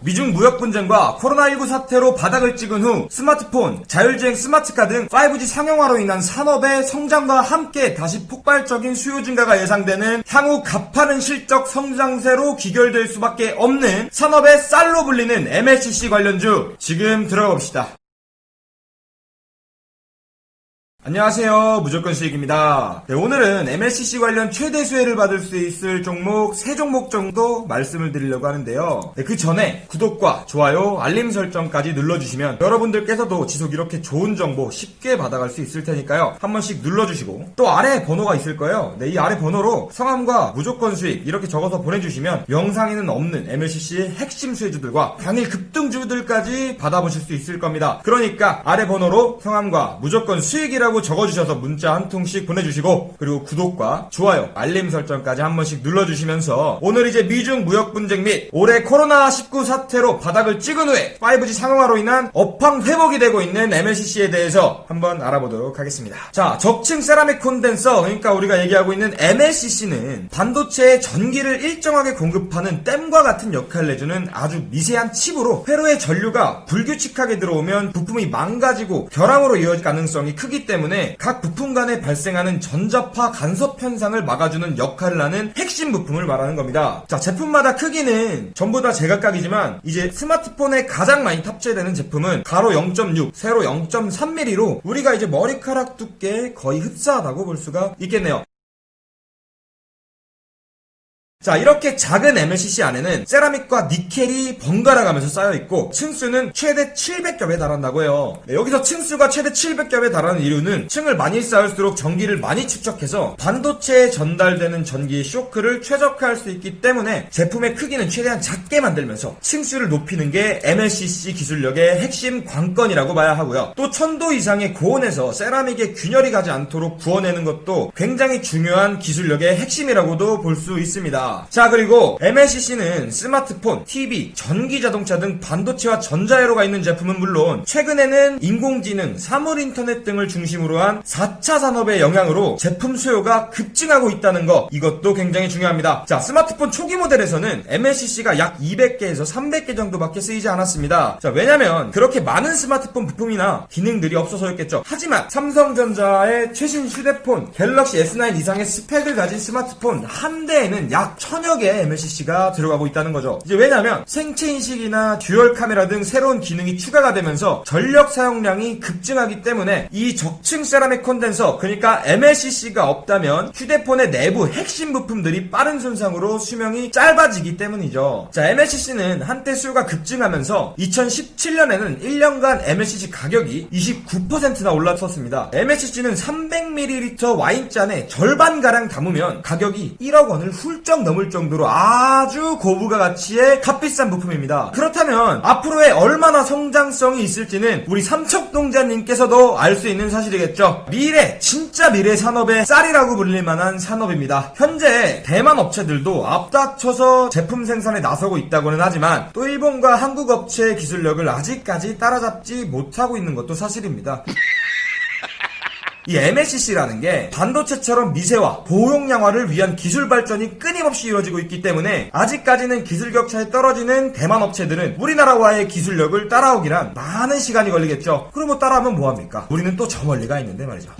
미중 무역 분쟁과 코로나19 사태로 바닥을 찍은 후 스마트폰, 자율주행 스마트카 등 5G 상용화로 인한 산업의 성장과 함께 다시 폭발적인 수요 증가가 예상되는 향후 가파른 실적 성장세로 귀결될 수밖에 없는 산업의 쌀로 불리는 MLCC 관련주 지금 들어가 봅시다. 안녕하세요, 무조건 수익입니다. 네, 오늘은 MLCC 관련 최대 수혜를 받을 수 있을 종목 3종목 정도 말씀을 드리려고 하는데요. 네, 그 전에 구독과 좋아요, 알림 설정까지 눌러주시면 여러분들께서도 지속 이렇게 좋은 정보 쉽게 받아갈 수 있을 테니까요. 한 번씩 눌러주시고 또 아래 번호가 있을 거예요. 네, 이 아래 번호로 성함과 무조건 수익 이렇게 적어서 보내주시면 영상에는 없는 MLCC의 핵심 수혜주들과 당일 급등주들까지 받아보실 수 있을 겁니다. 그러니까 아래 번호로 성함과 무조건 수익이라고 적어주셔서 문자 한 통씩 보내주시고 그리고 구독과 좋아요, 알림 설정까지 한 번씩 눌러주시면서 오늘 이제 미중 무역 분쟁 및 올해 코로나19 사태로 바닥을 찍은 후에 5G 상용화로 인한 업황 회복이 되고 있는 MLCC에 대해서 한번 알아보도록 하겠습니다. 자, 적층 세라믹 콘덴서, 그러니까 우리가 얘기하고 있는 MLCC는 반도체에 전기를 일정하게 공급하는 댐과 같은 역할을 해주는 아주 미세한 칩으로 회로의 전류가 불규칙하게 들어오면 부품이 망가지고 결함으로 이어질 가능성이 크기 때문에 각 부품 간에 발생하는 전자파 간섭 현상을 막아주는 역할을 하는 핵심 부품을 말하는 겁니다. 자, 제품마다 크기는 전부 다 제각각이지만 이제 스마트폰에 가장 많이 탑재되는 제품은 가로 0.6, 세로 0.3mm로 우리가 이제 머리카락 두께에 거의 흡사하다고 볼 수가 있겠네요. 자, 이렇게 작은 MLCC 안에는 세라믹과 니켈이 번갈아 가면서 쌓여있고 층수는 최대 700겹에 달한다고 해요. 네, 여기서 층수가 최대 700겹에 달하는 이유는 층을 많이 쌓을수록 전기를 많이 축적해서 반도체에 전달되는 전기의 쇼크를 최적화할 수 있기 때문에 제품의 크기는 최대한 작게 만들면서 층수를 높이는 게 MLCC 기술력의 핵심 관건이라고 봐야 하고요. 또 1000도 이상의 고온에서 세라믹에 균열이 가지 않도록 구워내는 것도 굉장히 중요한 기술력의 핵심이라고도 볼 수 있습니다. 자, 그리고 MLCC는 스마트폰, TV, 전기자동차 등 반도체와 전자회로가 있는 제품은 물론 최근에는 인공지능, 사물인터넷 등을 중심으로 한 4차 산업의 영향으로 제품 수요가 급증하고 있다는 거, 이것도 굉장히 중요합니다. 자, 스마트폰 초기 모델에서는 MLCC가 약 200개에서 300개 정도밖에 쓰이지 않았습니다. 자, 왜냐면 그렇게 많은 스마트폰 부품이나 기능들이 없어서였겠죠. 하지만 삼성전자의 최신 휴대폰 갤럭시 S9 이상의 스펙을 가진 스마트폰 한 대에는 약 1000여 개의 MLCC가 들어가고 있다는 거죠. 이제 왜냐면 생체인식이나 듀얼 카메라 등 새로운 기능이 추가가 되면서 전력 사용량이 급증하기 때문에 이 적층 세라믹 콘덴서, 그러니까 MLCC가 없다면 휴대폰의 내부 핵심 부품들이 빠른 손상으로 수명이 짧아지기 때문이죠. 자, MLCC는 한때 수요가 급증하면서 2017년에는 1년간 MLCC 가격이 29%나 올랐었습니다. MLCC는 300ml 와인잔에 절반가량 담으면 가격이 1억 원을 훌쩍 넘을 정도로 아주 고부가 가치의 값비싼 부품입니다. 그렇다면 앞으로의 얼마나 성장성이 있을지는 우리 삼척동자님께서도 알 수 있는 사실이겠죠. 미래, 진짜 미래 산업의 쌀이라고 불릴 만한 산업입니다. 현재 대만 업체들도 앞다쳐서 제품 생산에 나서고 있다고는 하지만 또 일본과 한국 업체의 기술력을 아직까지 따라잡지 못하고 있는 것도 사실입니다. 이 MLCC라는 게 반도체처럼 미세화, 고용량화를 위한 기술 발전이 끊임없이 이루어지고 있기 때문에 아직까지는 기술 격차에 떨어지는 대만 업체들은 우리나라와의 기술력을 따라오기란 많은 시간이 걸리겠죠. 그럼 따라하면 뭐합니까? 우리는 또 저 멀리 가 있는데 말이죠.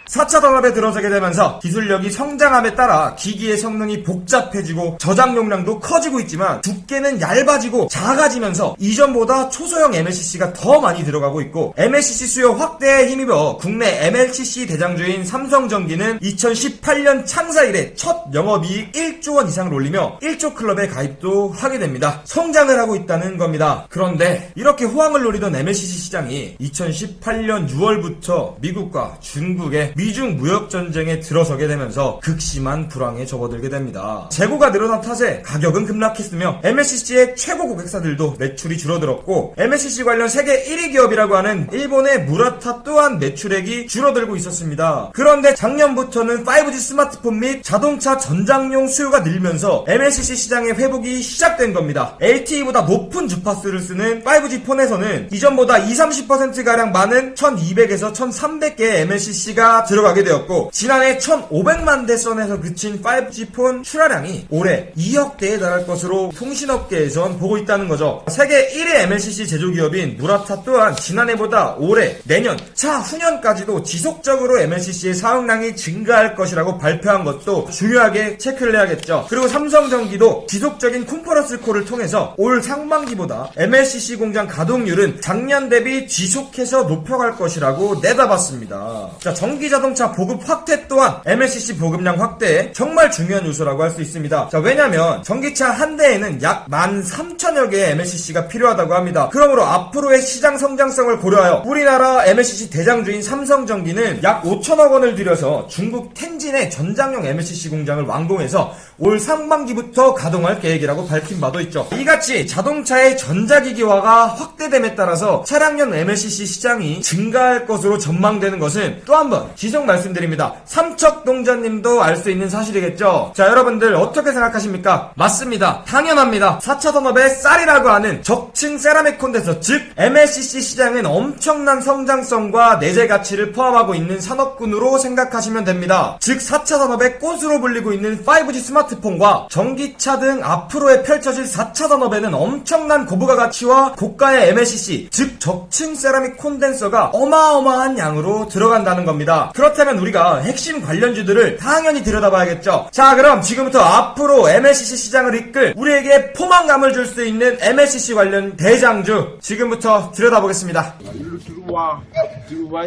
4차 산업에 들어서게 되면서 기술력이 성장함에 따라 기기의 성능이 복잡해지고 저장 용량도 커지고 있지만 두께는 얇아지고 작아지면서 이전보다 초소형 MLCC가 더 많이 들어가고 있고 MLCC 수요 확대에 힘입어 국내 MLCC 대장주인 삼성전기는 2018년 창사 이래 첫 영업이익 1조 원 이상을 올리며 1조 클럽에 가입도 하게 됩니다. 성장을 하고 있다는 겁니다. 그런데 이렇게 호황을 노리던 MLCC 시장이 2018년 6월부터 미국과 중국의 미중 무역 전쟁에 들어서게 되면서 극심한 불황에 접어들게 됩니다. 재고가 늘어난 탓에 가격은 급락했으며 MLCC의 최고 고객사들도 매출이 줄어들었고 MLCC 관련 세계 1위 기업이라고 하는 일본의 무라타 또한 매출액이 줄어들고 있었습니다. 그런데 작년부터는 5G 스마트폰 및 자동차 전장용 수요가 늘면서 MLCC 시장의 회복이 시작된 겁니다. LTE보다 높은 주파수를 쓰는 5G 폰에서는 이전보다 20-30%가량 많은 1200에서 1300개의 MLCC가 들어가게 되었고, 지난해 1,500만 대 선에서 그친 5G 폰 출하량이 올해 2억 대에 달할 것으로 통신업계에선 보고 있다는 거죠. 세계 1위 MLCC 제조기업인 무라타 또한 지난해보다 올해, 내년, 차후년까지도 지속적으로 MLCC의 사용량이 증가할 것이라고 발표한 것도 중요하게 체크를 해야겠죠. 그리고 삼성전기도 지속적인 컨퍼런스 콜을 통해서 올 상반기보다 MLCC 공장 가동률은 작년 대비 지속해서 높여갈 것이라고 내다봤습니다. 자, 전기자동차 보급 확대 또한 MLCC 보급량 확대에 정말 중요한 요소라고 할 수 있습니다. 자, 왜냐면 전기차 한 대에는 약 13,000여 개의 MLCC가 필요하다고 합니다. 그러므로 앞으로의 시장 성장성을 고려하여 우리나라 MLCC 대장주인 삼성전기는 약 5천억 원을 들여서 중국 텐진의 전장용 MLCC 공장을 완공해서 올 상반기부터 가동할 계획이라고 밝힌 바도 있죠. 이같이 자동차의 전자기기화가 확대됨에 따라서 차량용 MLCC 시장이 증가할 것으로 전망되는 것은 또 한 번 지속 말씀드립니다. 삼척동자님도 알 수 있는 사실이겠죠. 자, 여러분들 어떻게 생각하십니까? 맞습니다. 당연합니다. 4차 산업의 쌀이라고 하는 적층 세라믹 콘덴서, 즉 MLCC 시장은 엄청난 성장성과 내재 가치를 포함하고 있는 산업군으로 생각하시면 됩니다. 즉 4차 산업의 꽃으로 불리고 있는 5G 스마트폰과 전기차 등 앞으로에 펼쳐질 4차 산업에는 엄청난 고부가 가치와 고가의 MLCC, 즉 적층 세라믹 콘덴서가 어마어마한 양으로 들어간다는 겁니다. 그렇다면 우리가 핵심 관련주들을 당연히 들여다봐야겠죠. 자, 그럼 지금부터 앞으로 MLCC 시장을 이끌 우리에게 포만감을 줄 수 있는 MLCC 관련 대장주 지금부터 들여다보겠습니다. 일로 들어와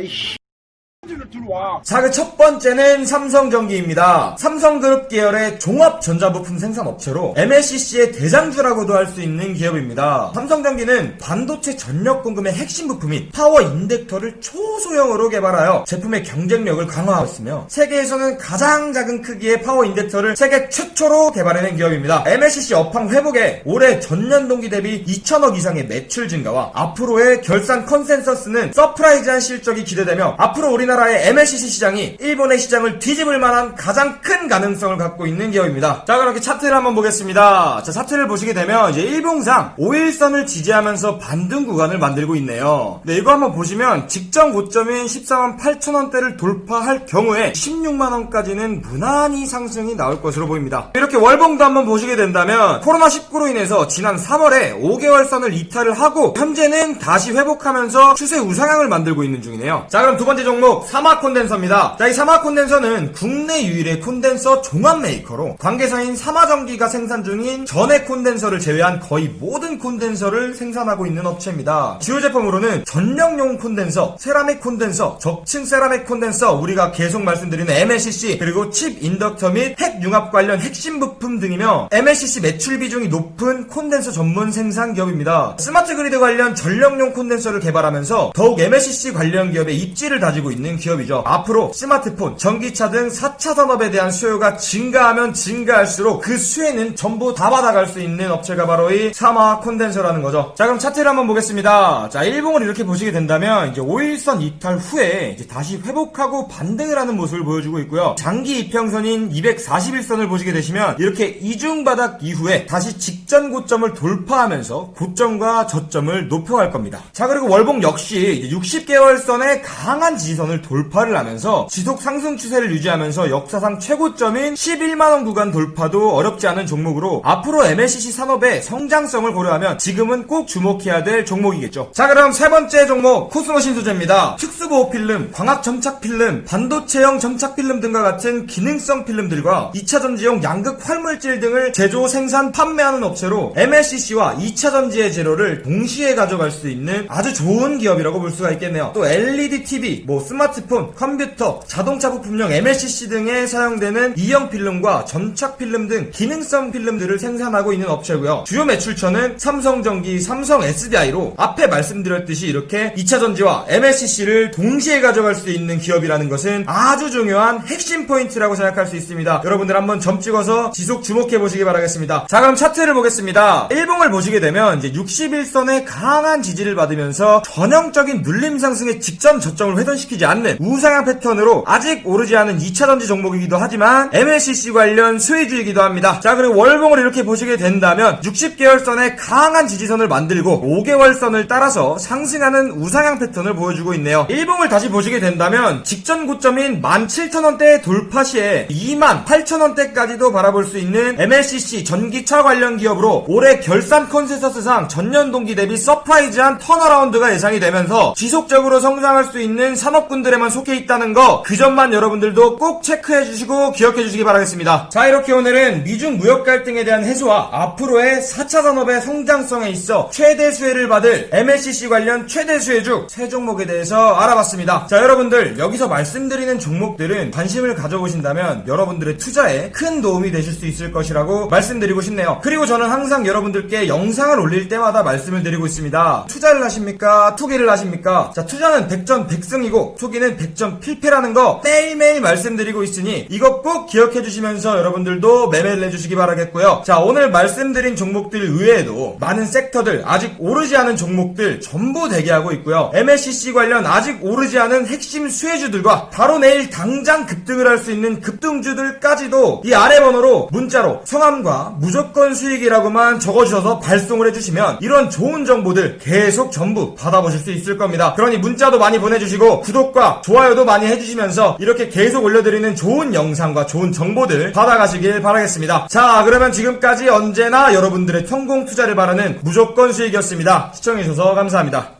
이씨. 자, 그 첫 번째는 삼성전기입니다. 삼성그룹 계열의 종합전자부품 생산업체로 MLCC의 대장주라고도 할 수 있는 기업입니다. 삼성전기는 반도체 전력 공급의 핵심 부품인 파워 인덕터를 초소형으로 개발하여 제품의 경쟁력을 강화하고 있으며 세계에서는 가장 작은 크기의 파워 인덕터를 세계 최초로 개발해낸 기업입니다. MLCC 업황 회복에 올해 전년 동기 대비 2천억 이상의 매출 증가와 앞으로의 결산 컨센서스는 서프라이즈한 실적이 기대되며 앞으로 우리나라의 MLCC 시장이 일본의 시장을 뒤집을 만한 가장 큰 가능성을 갖고 있는 기업입니다. 자, 그럼 이렇게 차트를 한번 보겠습니다. 자, 차트를 보시게 되면 이제 일봉상 5일선을 지지하면서 반등 구간을 만들고 있네요. 네, 이거 한번 보시면 직전 고점인 14만 8천원대를 돌파할 경우에 16만원까지는 무난히 상승이 나올 것으로 보입니다. 이렇게 월봉도 한번 보시게 된다면 코로나19로 인해서 지난 3월에 5개월선을 이탈을 하고 현재는 다시 회복하면서 추세 우상향을 만들고 있는 중이네요. 자, 그럼 두 번째 종목 사마 콘덴서입니다. 자, 이 사마 콘덴서는 국내 유일의 콘덴서 종합 메이커로 관계사인 사마전기가 생산 중인 전해 콘덴서를 제외한 거의 모든 콘덴서를 생산하고 있는 업체입니다. 주요 제품으로는 전력용 콘덴서, 세라믹 콘덴서, 적층 세라믹 콘덴서, 우리가 계속 말씀드리는 MLCC, 그리고 칩 인덕터 및 핵 융합 관련 핵심 부품 등이며 MLCC 매출 비중이 높은 콘덴서 전문 생산 기업입니다. 스마트 그리드 관련 전력용 콘덴서를 개발하면서 더욱 MLCC 관련 기업의 입지를 다지고 있는 기업이죠. 앞으로 스마트폰, 전기차 등 4차 산업에 대한 수요가 증가하면 증가할수록 그 수혜는 전부 다 받아갈 수 있는 업체가 바로 이 사마 콘덴서라는 거죠. 자, 그럼 차트를 한번 보겠습니다. 자, 일봉을 이렇게 보시게 된다면 이제 5일선 이탈 후에 이제 다시 회복하고 반등을 하는 모습을 보여주고 있고요. 장기 이평선인 241선을 보시게 되시면 이렇게 이중바닥 이후에 다시 직전 고점을 돌파하면서 고점과 저점을 높여갈 겁니다. 자, 그리고 월봉 역시 이제 60개월선의 강한 지지선을 돌파를 하면서 지속 상승 추세를 유지하면서 역사상 최고점인 11만원 구간 돌파도 어렵지 않은 종목으로 앞으로 MLCC 산업의 성장성을 고려하면 지금은 꼭 주목해야 될 종목이겠죠. 자, 그럼 세 번째 종목 코스모 신소재입니다. 특수보호 필름, 광학 점착 필름, 반도체형 점착 필름 등과 같은 기능성 필름들과 2차 전지용 양극 활물질 등을 제조, 생산, 판매하는 업체로 MLCC와 2차 전지의 재료를 동시에 가져갈 수 있는 아주 좋은 기업이라고 볼 수가 있겠네요. 또 LED TV, 스마트폰, 컴퓨터, 자동차 부품용 MLCC 등에 사용되는 이형 필름과 점착 필름 등 기능성 필름들을 생산하고 있는 업체고요. 주요 매출처는 삼성전기, 삼성 SDI로 앞에 말씀드렸듯이 이렇게 2차 전지와 MLCC를 동시에 가져갈 수 있는 기업이라는 것은 아주 중요한 핵심 포인트라고 생각할 수 있습니다. 여러분들 한번 점 찍어서 지속 주목해 보시기 바라겠습니다. 자, 그럼 차트를 보겠습니다. 일봉을 보시게 되면 이제 61선의 강한 지지를 받으면서 전형적인 눌림 상승의 직전 저점을 훼손시키지 않은 않는 우상향 패턴으로 아직 오르지 않은 2차전지 종목이기도 하지만 MLCC 관련 수혜주이기도 합니다. 자, 그리고 월봉을 이렇게 보시게 된다면 60개월선에 강한 지지선을 만들고 5개월선을 따라서 상승하는 우상향 패턴을 보여주고 있네요. 일봉을 다시 보시게 된다면 직전 고점인 17,000원대 돌파 시에 28,000원대까지도 바라볼 수 있는 MLCC 전기차 관련 기업으로 올해 결산 컨센서스상 전년 동기 대비 서프라이즈한 턴어라운드가 예상이 되면서 지속적으로 성장할 수 있는 산업군들에만 속해 있다는 거, 그 점만 여러분들도 꼭 체크해 주시고 기억해 주시기 바라겠습니다. 자, 이렇게 오늘은 미중 무역 갈등에 대한 해소와 앞으로의 4차 산업의 성장성에 있어 최대 수혜를 받을 MLCC 관련 최대 수혜주 세 종목에 대해서 알아봤습니다. 자, 여러분들 여기서 말씀드리는 종목들은 관심을 가져보신다면 여러분들의 투자에 큰 도움이 되실 수 있을 것이라고 말씀드리고 싶네요. 그리고 저는 항상 여러분들께 영상을 올릴 때마다 말씀을 드리고 있습니다. 투자를 하십니까? 투기를 하십니까? 자, 투자는 백전백승이고 투기는 백전필패라는 거 매일매일 말씀드리고 있으니 이거 꼭 기억해 주시면서 여러분들도 매매를 해주시기 바라겠고요. 자, 오늘 말씀드린 종목들 외에도 많은 섹터들, 아직 오르지 않은 종목들 전부 대기하고 있고요. MLCC 관련 아직 오르지 않은 핵심 수혜주들과 바로 내일 당장 급등을 할 수 있는 급등주들까지도 이 아래 번호로 문자로 성함과 무조건 수익이라고만 적어주셔서 발송을 해주시면 이런 좋은 정보들 계속 전부 받아보실 수 있을 겁니다. 그러니 문자도 많이 보내주시고 구독과 좋아요도 많이 해주시면서 이렇게 계속 올려드리는 좋은 영상과 좋은 정보들 받아가시길 바라겠습니다. 자, 그러면 지금까지 언제나 여러분들의 성공 투자를 바라는 무조건 수익이었습니다. 시청해주셔서 감사합니다.